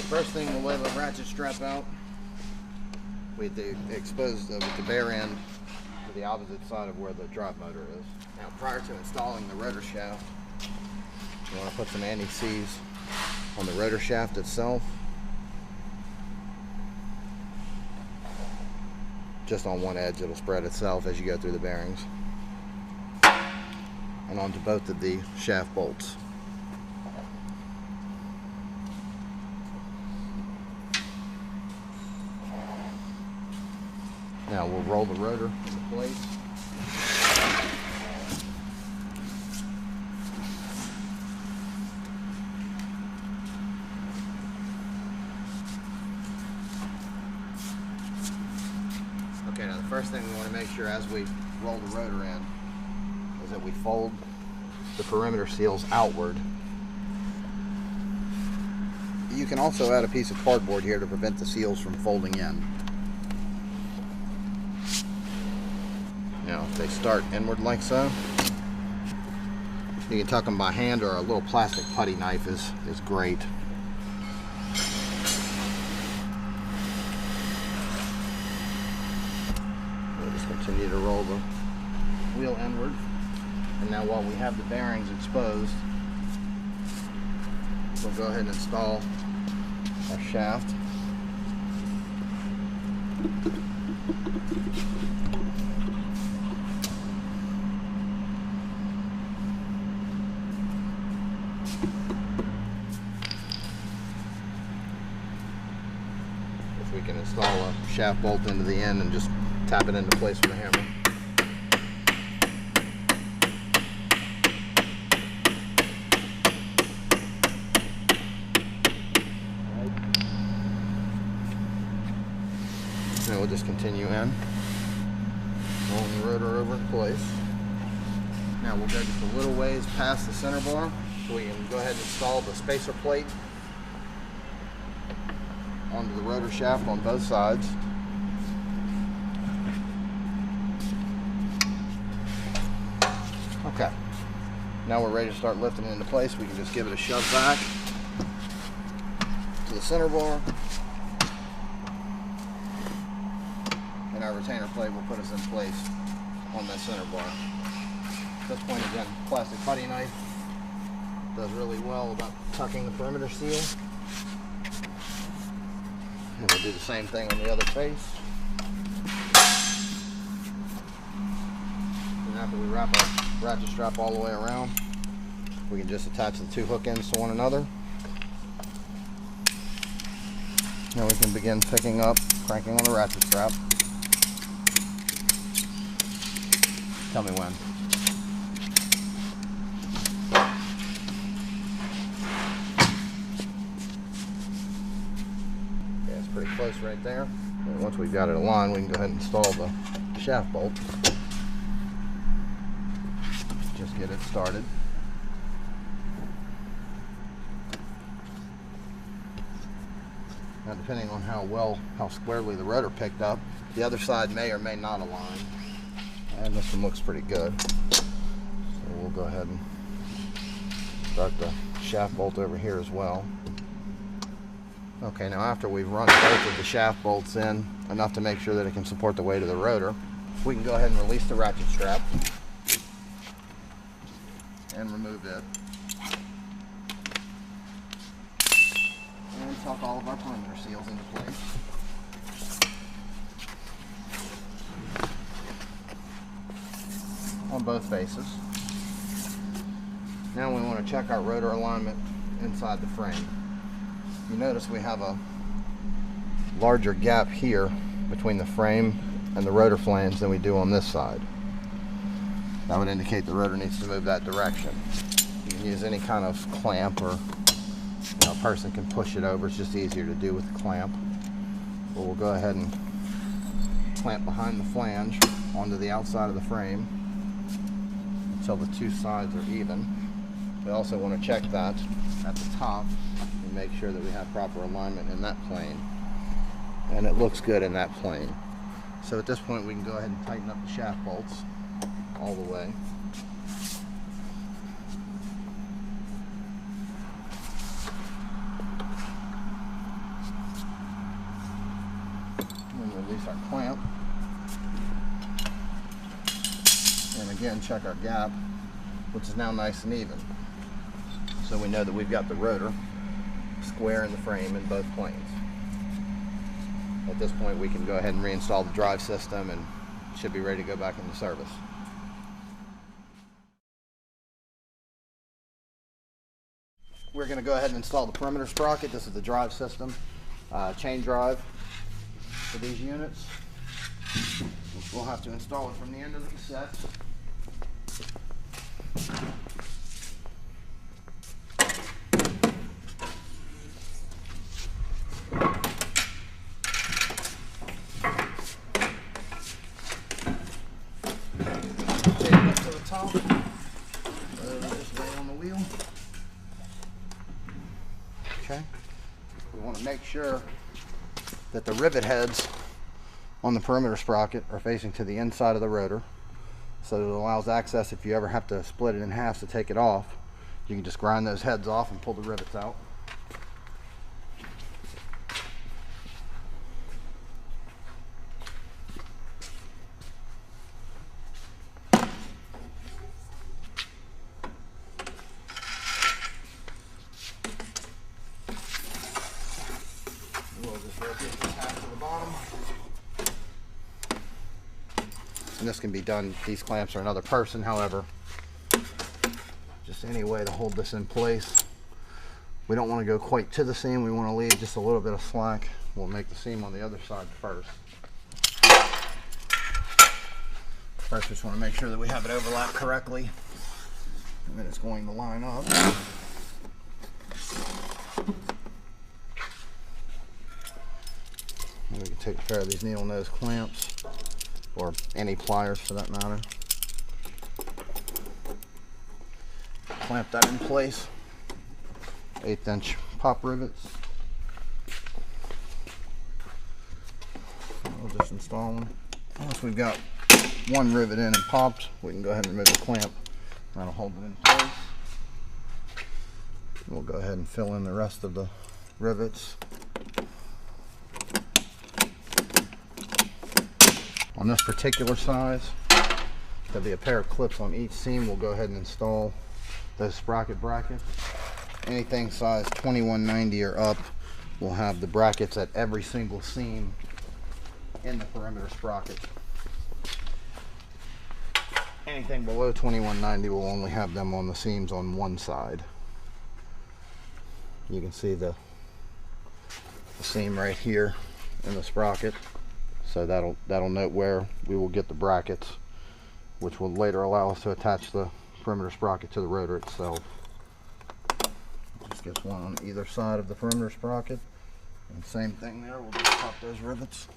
First thing, we'll lay the ratchet strap out with the exposed with the bare end to the opposite side of where the drive motor is. Now, prior to installing the rotor shaft, you want to put some anti-seize on the rotor shaft itself, just on one edge. It'll spread itself as you go through the bearings, and onto both of the shaft bolts. Now we'll roll the rotor into place. Okay, now the first thing we want to make sure as we roll the rotor in is that we fold the perimeter seals outward. You can also add a piece of cardboard here to prevent the seals from folding in. Now, if they start inward like so, you can tuck them by hand, or a little plastic putty knife is great. We'll just continue to roll the wheel inward. And now while we have the bearings exposed, we'll go ahead and install our shaft. We can install a shaft bolt into the end and just tap it into place with a hammer. Now we'll just continue in, rolling the rotor over in place. Now we'll go just a little ways past the center bar, so we can go ahead and install the spacer plate onto the rotor shaft on both sides. Okay, now we're ready to start lifting it into place. We can just give it a shove back to the center bar, and our retainer plate will put us in place on that center bar. At this point, again, plastic putty knife does really well about tucking the perimeter seal. And we'll do the same thing on the other face. And after we wrap our ratchet strap all the way around, we can just attach the two hook ends to one another. Now we can begin picking up, cranking on the ratchet strap. Tell me when. Pretty close right there. And once we've got it aligned, we can go ahead and install the shaft bolt. Just get it started. Now, depending on how squarely the rotor picked up, the other side may or may not align. And this one looks pretty good. So we'll go ahead and start the shaft bolt over here as well. Okay, now after we've run both of the shaft bolts in enough to make sure that it can support the weight of the rotor, we can go ahead and release the ratchet strap and remove it. And tuck all of our perimeter seals into place. On both faces. Now we want to check our rotor alignment inside the frame. You notice we have a larger gap here between the frame and the rotor flange than we do on this side. That would indicate the rotor needs to move that direction. You can use any kind of clamp, or a person can push it over. It's just easier to do with the clamp. But we'll go ahead and clamp behind the flange onto the outside of the frame until the two sides are even. We also want to check that at the top and make sure that we have proper alignment in that plane. And it looks good in that plane. So at this point we can go ahead and tighten up the shaft bolts all the way. release our clamp. And again, check our gap, which is now nice and even. So we know that we've got the rotor square in the frame in both planes. At this point, we can go ahead and reinstall the drive system and should be ready to go back into service. We're going to go ahead and install the perimeter sprocket. This is the drive system, chain drive for these units. We'll have to install it from the end of the cassette. Take it up to the top. Just lay on the wheel. Okay. We want to make sure that the rivet heads on the perimeter sprocket are facing to the inside of the rotor, so that it allows access if you ever have to split it in half to take it off. You can just grind those heads off and pull the rivets out. We'll just rotate this half to the bottom. And this can be done, these clamps are another person, however, just any way to hold this in place. We don't want to go quite to the seam, we want to leave just a little bit of slack. We'll make the seam on the other side first. First, we just want to make sure that we have it overlapped correctly, and then it's going to line up. And we can take a pair of these needle nose clamps, or any pliers for that matter. Clamp that in place. 1/8 inch pop rivets. We'll just install them. Once we've got one rivet in and popped, we can go ahead and remove the clamp. That'll hold it in place. We'll go ahead and fill in the rest of the rivets. On this particular size, there'll be a pair of clips on each seam. We'll go ahead and install those sprocket brackets. Anything size 2190 or up will have the brackets at every single seam in the perimeter sprocket. Anything below 2190 will only have them on the seams on one side. You can see the seam right here in the sprocket. So that'll note where we will get the brackets, which will later allow us to attach the perimeter sprocket to the rotor itself. Just gets one on either side of the perimeter sprocket. And same thing there, we'll just pop those rivets.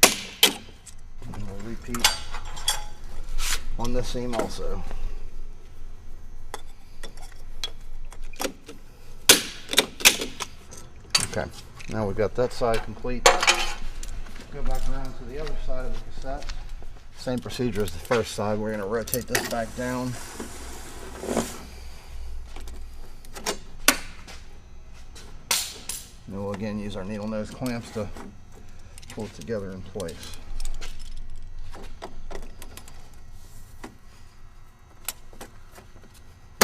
And we'll repeat on this seam also. Okay. Now we've got that side complete. Go back around to the other side of the cassette. Same procedure as the first side. We're going to rotate this back down. And we'll again use our needle nose clamps to pull it together in place.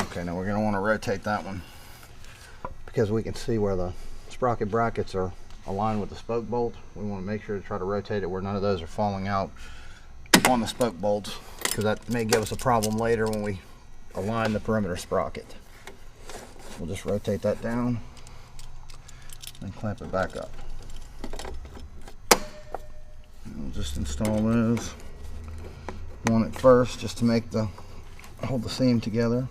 Okay, now we're going to want to rotate that one because we can see where the sprocket brackets are aligned with the spoke bolt. We want to make sure to try to rotate it where none of those are falling out on the spoke bolts, because that may give us a problem later when we align the perimeter sprocket. We'll just rotate that down and clamp it back up. And we'll just install those one at first just to make hold the seam together.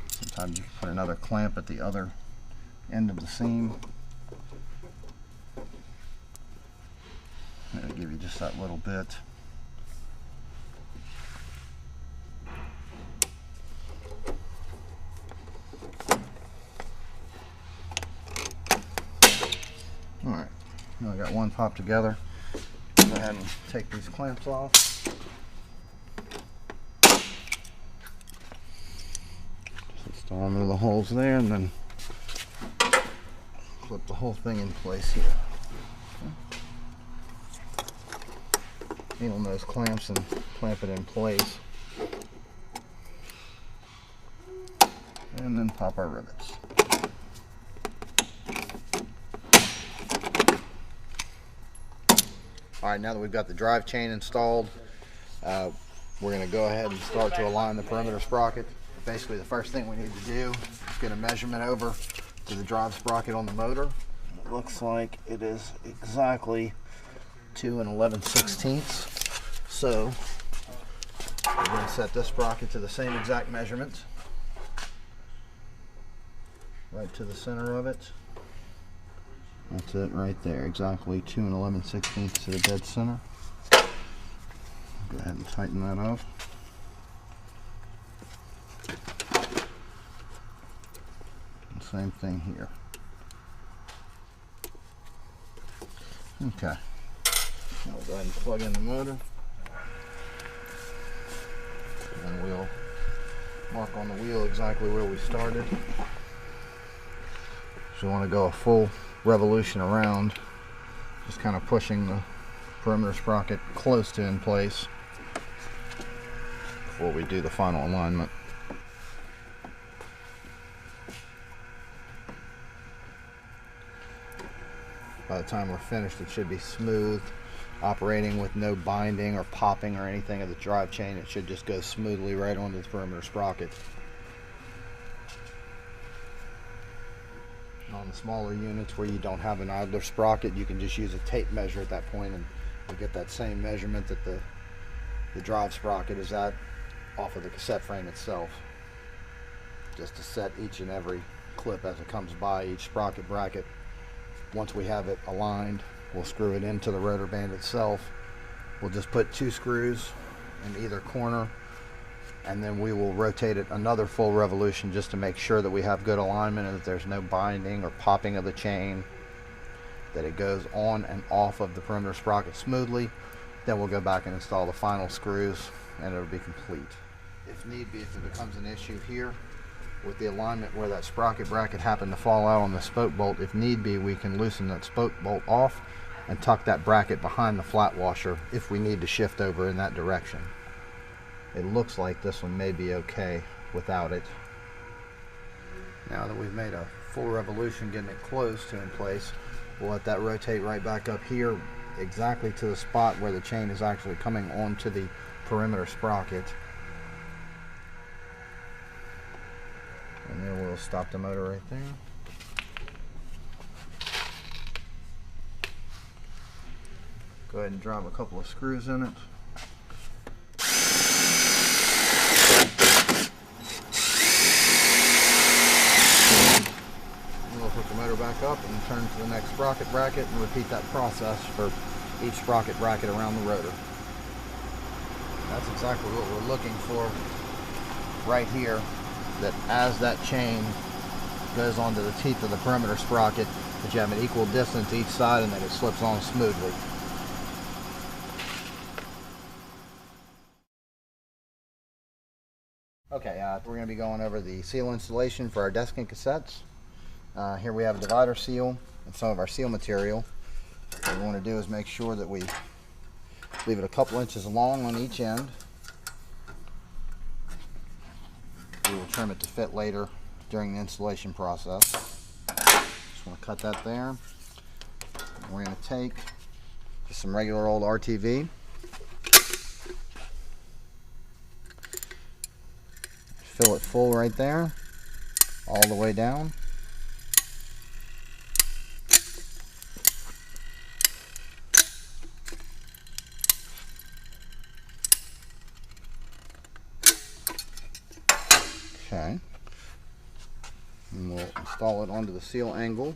Sometimes you can put another clamp at the other end of the seam. It'll give you just that little bit. Alright, now I got one popped together. Go ahead and take these clamps off. Just install them into the holes there and then clip the whole thing in place here. Needle nose clamps and clamp it in place. And then pop our rivets. Alright, now that we've got the drive chain installed, we're going to go ahead and start to align the perimeter sprocket. Basically, the first thing we need to do is get a measurement over to the drive sprocket on the motor. It looks like it is exactly 2 11/16. So we're going to set this sprocket to the same exact measurement, right to the center of it. That's it right there, exactly 2 11/16 to the dead center. Go ahead and tighten that up. And same thing here. Okay. Now we'll go ahead and plug in the motor. And we'll mark on the wheel exactly where we started. So we want to go a full revolution around, just kind of pushing the perimeter sprocket close to in place before we do the final alignment. By the time we're finished, it should be smooth, operating with no binding or popping or anything of the drive chain. It should just go smoothly right onto the perimeter sprocket. On the smaller units where you don't have an idler sprocket, you can just use a tape measure at that point, and you get that same measurement that the drive sprocket is at off of the cassette frame itself. Just to set each and every clip as it comes by each sprocket bracket. Once we have it aligned, we'll screw it into the rotor band itself. We'll just put 2 screws in either corner, and then we will rotate it another full revolution just to make sure that we have good alignment and that there's no binding or popping of the chain, that it goes on and off of the perimeter sprocket smoothly. Then we'll go back and install the final screws and it'll be complete. If need be, if it becomes an issue here with the alignment where that sprocket bracket happened to fall out on the spoke bolt, if need be, we can loosen that spoke bolt off and tuck that bracket behind the flat washer if we need to shift over in that direction. It looks like this one may be okay without it. Now that we've made a full revolution getting it close to in place, we'll let that rotate right back up here exactly to the spot where the chain is actually coming onto the perimeter sprocket. And then we'll stop the motor right there. Go ahead and drop a couple of screws in it. We'll put the motor back up and turn to the next sprocket bracket and repeat that process for each sprocket bracket around the rotor. That's exactly what we're looking for right here, that as that chain goes onto the teeth of the perimeter sprocket, that you have an equal distance each side and that it slips on smoothly. Okay, we're going to be going over the seal installation for our Desiccant cassettes. Here we have a divider seal and some of our seal material. What we want to do is make sure that we leave it a couple inches long on each end. We will trim it to fit later during the installation process. Just want to cut that there. We're going to take just some regular old RTV. Fill it full right there, all the way down. Okay. And we'll install it onto the seal angle.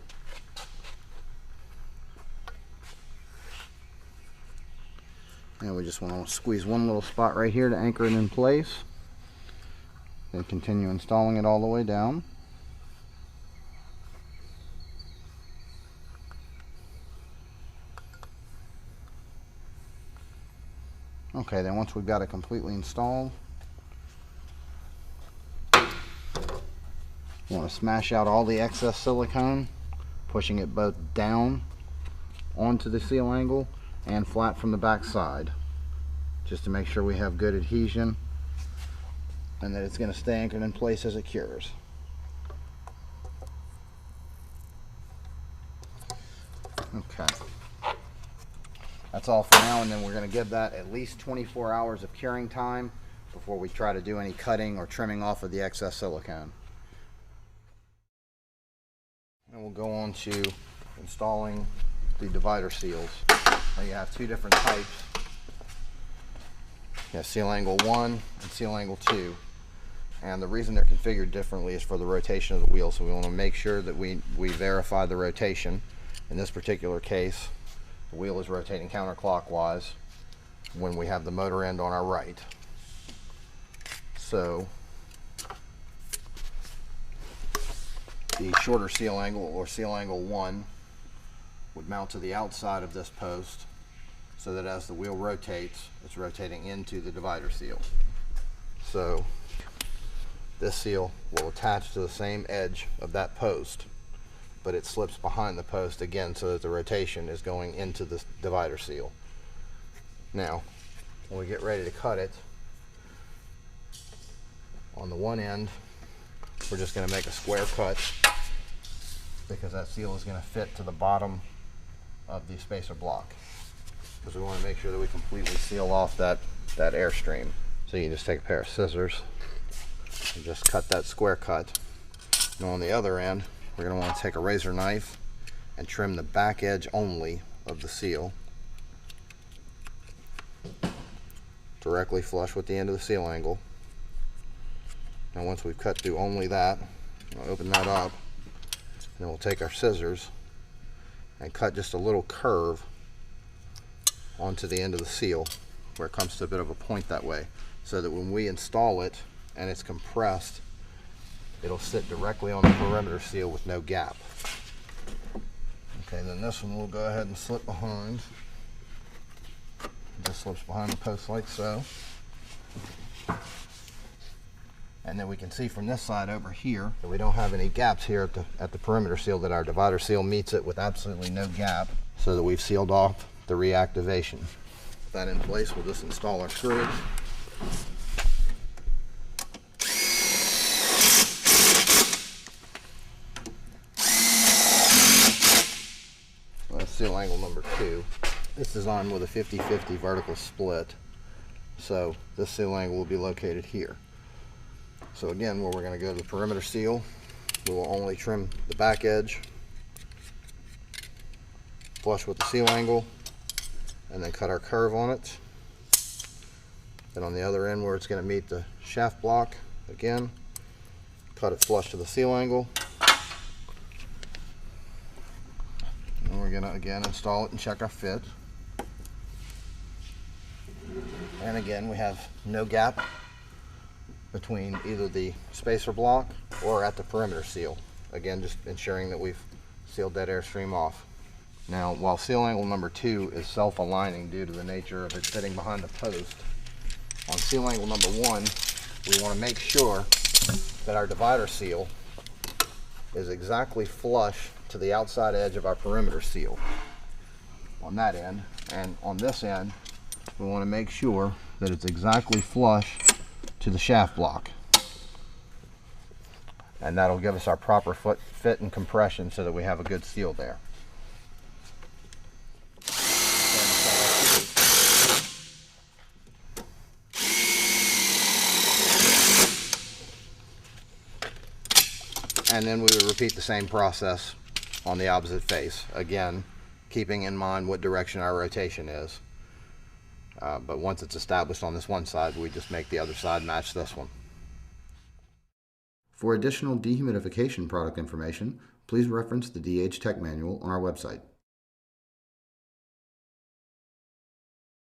And we just want to squeeze one little spot right here to anchor it in place. Then continue installing it all the way down. Okay, then once we've got it completely installed, we want to smash out all the excess silicone pushing it both down onto the seal angle and flat from the back side, just to make sure we have good adhesion and that it's going to stay anchored in place as it cures. Okay, that's all for now, and then we're going to give that at least 24 hours of curing time before we try to do any cutting or trimming off of the excess silicone. And we'll go on to installing the divider seals. Now you have two different types. You have seal angle 1 and seal angle 2. And the reason they're configured differently is for the rotation of the wheel. So we want to make sure that we verify the rotation. In this particular case, the wheel is rotating counterclockwise when we have the motor end on our right. So the shorter seal angle, or seal angle 1, would mount to the outside of this post so that as the wheel rotates, it's rotating into the divider seal. So this seal will attach to the same edge of that post, but it slips behind the post again so that the rotation is going into the divider seal. Now, when we get ready to cut it, on the one end, we're just going to make a square cut because that seal is going to fit to the bottom of the spacer block, because we want to make sure that we completely seal off that airstream. So you can just take a pair of scissors and just cut that square cut. And on the other end, we're going to want to take a razor knife and trim the back edge only of the seal, directly flush with the end of the seal angle. Now once we've cut through only that, we'll open that up, and then we'll take our scissors and cut just a little curve onto the end of the seal where it comes to a bit of a point that way, so that when we install it and it's compressed, it'll sit directly on the perimeter seal with no gap. Okay, then this one we'll go ahead and slip behind. It just slips behind the post like so. And then we can see from this side over here that we don't have any gaps here at the perimeter seal, that our divider seal meets it with absolutely no gap, so that we've sealed off the reactivation. With that in place, we'll just install our screws. That's seal angle number 2. This is on with a 50-50 vertical split, so this seal angle will be located here. So again, where we're going to go to the perimeter seal, we will only trim the back edge, flush with the seal angle, and then cut our curve on it. Then on the other end where it's going to meet the shaft block, again, cut it flush to the seal angle. And we're going to again install it and check our fit. And again, we have no gap between either the spacer block or at the perimeter seal. Again, just ensuring that we've sealed that airstream off. Now, while seal angle number 2 is self-aligning due to the nature of it sitting behind the post, on seal angle number 1, we want to make sure that our divider seal is exactly flush to the outside edge of our perimeter seal on that end, and on this end we want to make sure that it's exactly flush to the shaft block, and that'll give us our proper fit and compression so that we have a good seal there. And then we would repeat the same process on the opposite face, again keeping in mind what direction our rotation is. But once it's established on this one side, we just make the other side match this one. For additional dehumidification product information, please reference the DH Tech Manual on our website.